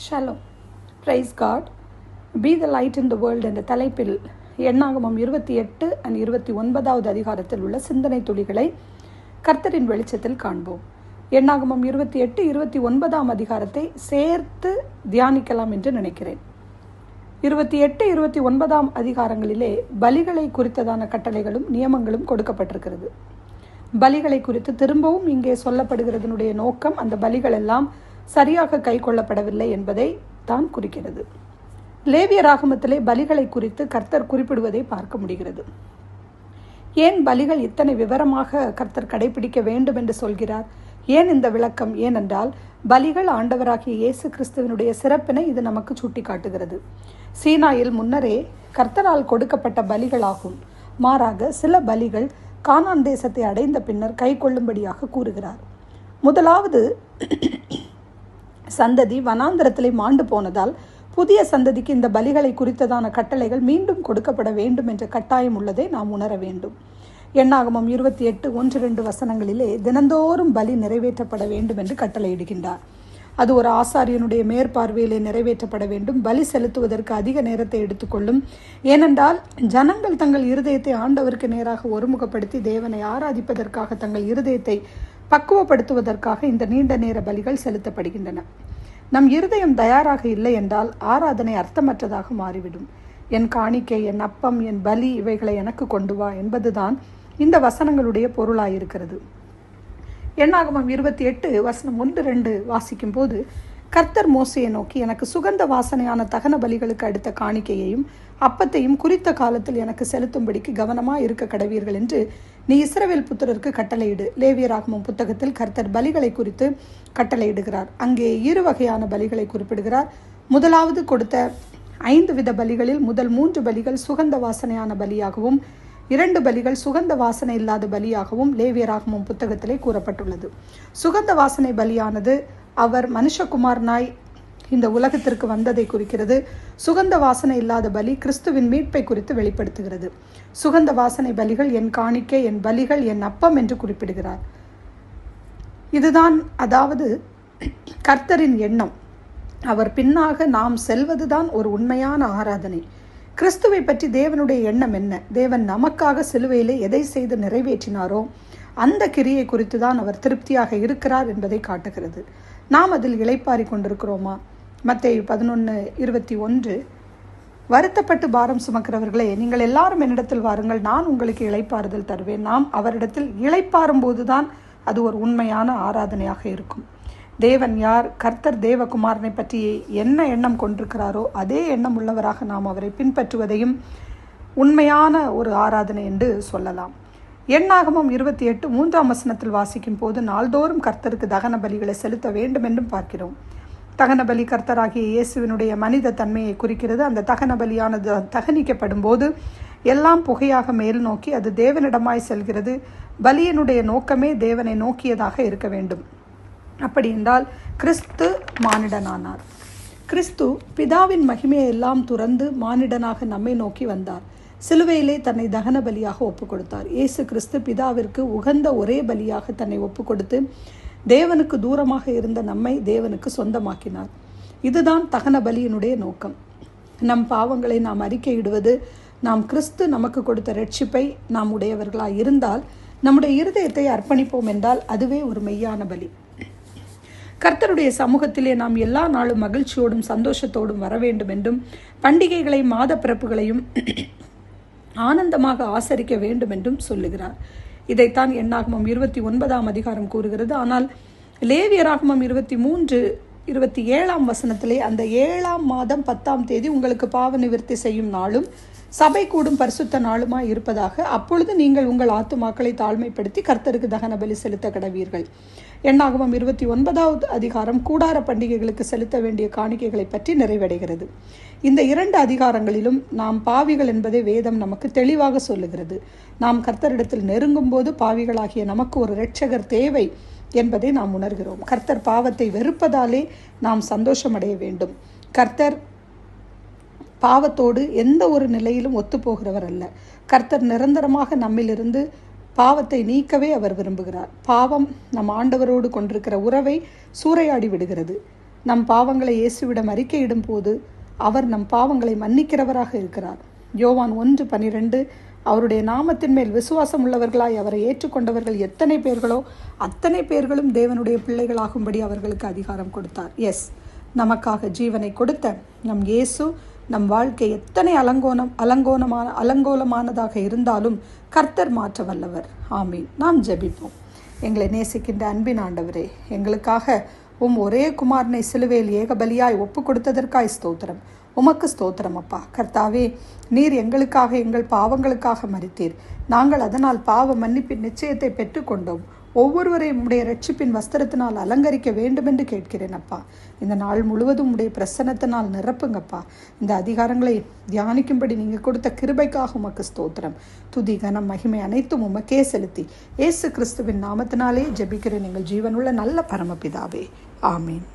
Shalom. Praise God. Be the light in the world என்ற தலைப்பில் எண்ணாகமம் 28 and 29 அதிகாரத்தில் உள்ள சிந்தனை துளிகளை கர்த்தரின் வெளிச்சத்தில் காண்போம். எண்ணாகமம் 28, 29 அதிகாரத்தை சேர்த்து தியானிக்கலாம் என்று நினைக்கிறேன். 28, 29 அதிகாரங்களிலே பலிகளை குறித்ததான கட்டளைகளும் நியமங்களும் கொடுக்கப்பட்டிருக்கிறது. பலிகளை குறித்து திரும்பவும் இங்கே சொல்லப்படுகிறதனுடைய நோக்கம் அந்த பலிகள் எல்லாம் சரியாக கை கொள்ளப்படவில்லை என்பதை தான் குறிக்கிறது. லேவியராகமத்திலே பலிகளை குறித்து கர்த்தர் குறிப்பிடுவதை பார்க்க முடிகிறது. ஏன் பலிகள் இத்தனை விவரமாக கர்த்தர் கடைபிடிக்க வேண்டும் என்று சொல்கிறார்? ஏன் இந்த விளக்கம்? ஏனென்றால் பலிகள் ஆண்டவராகிய இயேசு கிறிஸ்துவினுடைய சிறப்பினை இது நமக்கு சுட்டி காட்டுகிறது. சீனாயில் முன்னரே கர்த்தரால் கொடுக்கப்பட்ட பலிகளாகும். மாறாக சில பலிகள் கானான் தேசத்தை அடைந்த பின்னர் கை கொள்ளும்படியாக கூறுகிறார். முதலாவது சந்ததி வனாந்தரத்திலே மாண்டு போனதால் புதிய சந்ததிக்கு இந்த பலிகளை குறித்ததான கட்டளைகள் மீண்டும் கொடுக்கப்பட வேண்டும் என்ற கட்டாயம் உள்ளதை நாம் உணர வேண்டும். எண்ணாகமம் 28, 1-2 வசனங்களிலே தினந்தோறும் பலி நிறைவேற்றப்பட வேண்டும் என்று கட்டளையிடுகின்றார். அது ஒரு ஆசாரியனுடைய மேற்பார்வையிலே நிறைவேற்றப்பட வேண்டும். பலி செலுத்துவதற்கு அதிக நேரத்தை எடுத்துக்கொள்ளும். ஏனென்றால் ஜனங்கள் தங்கள் இருதயத்தை ஆண்டவருக்கு நேராக ஒருமுகப்படுத்தி தேவனை ஆராதிப்பதற்காக தங்கள் இருதயத்தை பக்குவப்படுத்துவதற்காக இந்த நீண்ட நேர பலிகள் செலுத்தப்படுகின்றன. நம் இருதயம் தயாராக இல்லை என்றால் ஆராதனை அர்த்தமற்றதாக மாறிவிடும். என் காணிக்கை, என் அப்பம், என் பலி இவைகளை எனக்கு கொண்டு வா என்பதுதான் இந்த வசனங்களுடைய பொருளாயிருக்கிறது. எண்ணாகமம் 28 வசனம் 1-2 வாசிக்கும் போது கர்த்தர் மோசையை நோக்கி, எனக்கு சுகந்த வாசனையான தகன பலிகளுக்கு அடுத்த காணிக்கையையும் அப்பத்தையும் குறித்த காலத்தில் எனக்கு செலுத்தும்படிக்கு கவனமாக இருக்க கடவீர்கள் என்று நீ இஸ்ரவேல் புத்திரருக்கு கட்டளையிடு. லேவியராகமம் புத்தகத்தில் கர்த்தர் பலிகளை குறித்து கட்டளையிடுகிறார். அங்கே 2 வகையான பலிகளை குறிப்பிடுகிறார். முதலாவது கொடுத்த 5 வித பலிகளில் முதல் 3 பலிகள் சுகந்த வாசனையான பலியாகவும் 2 பலிகள் சுகந்த வாசனை இல்லாத பலியாகவும் லேவியராகமம் புத்தகத்திலே கூறப்பட்டுள்ளது. சுகந்த வாசனை பலியானது அவர் மனுஷகுமாரனாய் இந்த உலகத்திற்கு வந்ததை குறிக்கிறது. சுகந்த வாசனை இல்லாத பலி கிறிஸ்துவின் மீட்பை குறித்து வெளிப்படுத்துகிறது. சுகந்த வாசனை பலிகள் என் காணிக்கை, என் பலிகள், என் அப்பம் என்று குறிப்பிடுகிறார். இதுதான் அதாவது கர்த்தரின் எண்ணம். அவர் பின்னாக நாம் செல்வதுதான் ஒரு உண்மையான ஆராதனை. கிறிஸ்துவை பற்றி தேவனுடைய எண்ணம் என்ன? தேவன் நமக்காக சிலுவையிலே எதை செய்து நிறைவேற்றினாரோ அந்த கிரியை குறித்து தான் அவர் திருப்தியாக இருக்கிறார் என்பதை காட்டுகிறது. நாம் அதில் இளைப்பாரி கொண்டிருக்கிறோமா? மத்தேயு 11:21 வருத்தப்பட்டு பாரம் சுமக்கிறவர்களே, நீங்கள் எல்லாரும் என்னிடத்தில் வாருங்கள், நான் உங்களுக்கு இளைப்பாறுதல் தருவேன். நாம் அவரிடத்தில் இளைப்பாறும் போதுதான் அது ஒரு உண்மையான ஆராதனையாக இருக்கும். தேவன் யார்? கர்த்தர் தேவகுமாரனை பற்றி என்ன எண்ணம் கொண்டிருக்கிறாரோ அதே எண்ணம் உள்ளவராக நாம் அவரை பின்பற்றுவதையும் உண்மையான ஒரு ஆராதனை என்று சொல்லலாம். எண்ணாகமம் 28, 3 வசனத்தில் வாசிக்கும் போது நாள்தோறும் கர்த்தருக்கு தகன பலிகளை செலுத்த வேண்டும் என்றும் பார்க்கிறோம். தகன பலி கர்த்தராகிய இயேசுவினுடைய மனித தன்மையை குறிக்கிறது. அந்த தகன பலியானது தகனிக்கப்படும் போது எல்லாம் புகையாக மேல் நோக்கி அது தேவனிடமாய் செல்கிறது. பலியினுடைய நோக்கமே தேவனை நோக்கியதாக இருக்க வேண்டும். அப்படி என்றால் கிறிஸ்து மானிடனானார். கிறிஸ்து பிதாவின் மகிமையை எல்லாம் துறந்து மானிடனாக நம்மை நோக்கி வந்தார். சிலுவையிலே தன்னை தகன பலியாக ஒப்பு கொடுத்தார். இயேசு கிறிஸ்து பிதாவிற்கு உகந்த ஒரே பலியாக தன்னை ஒப்பு கொடுத்து தேவனுக்கு தூரமாக இருந்த நம்மை தேவனுக்கு சொந்தமாக்கினார். இதுதான் தகன பலியினுடைய நோக்கம். நம் பாவங்களை நாம் அறிக்கையிடுவது, நாம் கிறிஸ்து நமக்கு கொடுத்த ரட்சிப்பை நாம் உடையவர்களாய் இருந்தால் நம்முடைய இருதயத்தை அர்ப்பணிப்போம் என்றால் அதுவே ஒரு மெய்யான பலி. கர்த்தருடைய சமூகத்திலே நாம் எல்லா நாளும் மகிழ்ச்சியோடும் சந்தோஷத்தோடும் வர வேண்டும் என்றும் பண்டிகைகளை மாத பிறப்புகளையும் ஆனந்தமாக ஆசரிக்க வேண்டும் என்றும் சொல்லுகிறார். இதைத்தான் எண்ணாகமம் 29 அதிகாரம் கூறுகிறது. ஆனால் லேவியராகமம் 23, 27 வசனத்திலே அந்த 7ஆம் மாதம் 10ஆம் தேதி உங்களுக்கு பாவ நிவர்த்தி செய்யும் நாளும் சபை கூடும் பரிசுத்த நாளுமாய் இருப்பதாக, அப்பொழுது நீங்கள் உங்கள் ஆத்துமாக்களை தாழ்மைப்படுத்தி கர்த்தருக்கு தகன பலி செலுத்த கடவீர்கள். எண்ணாகமம் 29 அதிகாரம் கூடார பண்டிகைகளுக்கு செலுத்த வேண்டிய காணிக்கைகளை பற்றி நிறைவடைகிறது. இந்த 2 அதிகாரங்களிலும் நாம் பாவிகள் என்பதை வேதம் நமக்கு தெளிவாக சொல்லுகிறது. நாம் கர்த்தரிடத்தில் நெருங்கும் போது பாவிகளாகிய நமக்கு ஒரு இரட்சகர் தேவை என்பதை நாம் உணர்கிறோம். கர்த்தர் பாவத்தை வெறுப்பதாலே நாம் சந்தோஷமடைய வேண்டும். கர்த்தர் பாவத்தோடு எந்த ஒரு நிலையிலும் ஒத்துப்போகிறவர் அல்ல. கர்த்தர் நிரந்தரமாக நம்மிலிருந்து பாவத்தை நீக்கவே அவர் விரும்புகிறார். பாவம் நம் ஆண்டவரோடு கொண்டிருக்கிற உறவை சூறையாடி விடுகிறது. நம் பாவங்களை இயேசுவிடம் அறிக்கையிடும் போது அவர் நம் பாவங்களை மன்னிக்கிறவராக இருக்கிறார். யோவான் 1:12 அவருடைய நாமத்தின் மேல் விசுவாசம் உள்ளவர்களாய் அவரை ஏற்றுக்கொண்டவர்கள் எத்தனை பேர்களோ அத்தனை பேர்களும் தேவனுடைய பிள்ளைகளாகும்படி அவர்களுக்கு அதிகாரம் கொடுத்தார். எஸ், நமக்காக ஜீவனை கொடுத்த நம் இயேசு நம் வாழ்க்கை எத்தனை அலங்கோலமானதாக இருந்தாலும் கர்த்தர் மாற்ற வல்லவர். ஆமீன். நாம் ஜெபிப்போம். எங்களை நேசிக்கின்ற அன்பின் ஆண்டவரே, எங்களுக்காக ஒரே குமாரனை சிலுவையில் ஏகபலியாய் ஒப்பு கொடுத்ததற்காய் ஸ்தோத்திரம். உமக்கு ஸ்தோத்திரம் அப்பா. கர்த்தாவே, நீர் எங்களுக்காக எங்கள் பாவங்களுக்காக மரித்தீர். நாங்கள் அதனால் பாவ மன்னிப்பின் நிச்சயத்தை பெற்றுக்கொண்டோம். ஒவ்வொருவரையும் உடைய ரட்சிப்பின் வஸ்திரத்தினால் அலங்கரிக்க வேண்டும் என்று கேட்கிறேன் அப்பா. இந்த நாள் முழுவதும் உடைய பிரசன்னத்தினால் நிரப்புங்கப்பா. இந்த அதிகாரங்களை தியானிக்கும்படி நீங்கள் கொடுத்த கிருபைக்காக உமக்கு ஸ்தோத்திரம். துதி கனம் மகிமை அனைத்தும் உமக்கே செலுத்தி இயேசு கிறிஸ்துவின் நாமத்தினாலே ஜெபிக்கிறேன் எங்கள் ஜீவனுள்ள நல்ல பரமபிதாவே. ஆமீன்.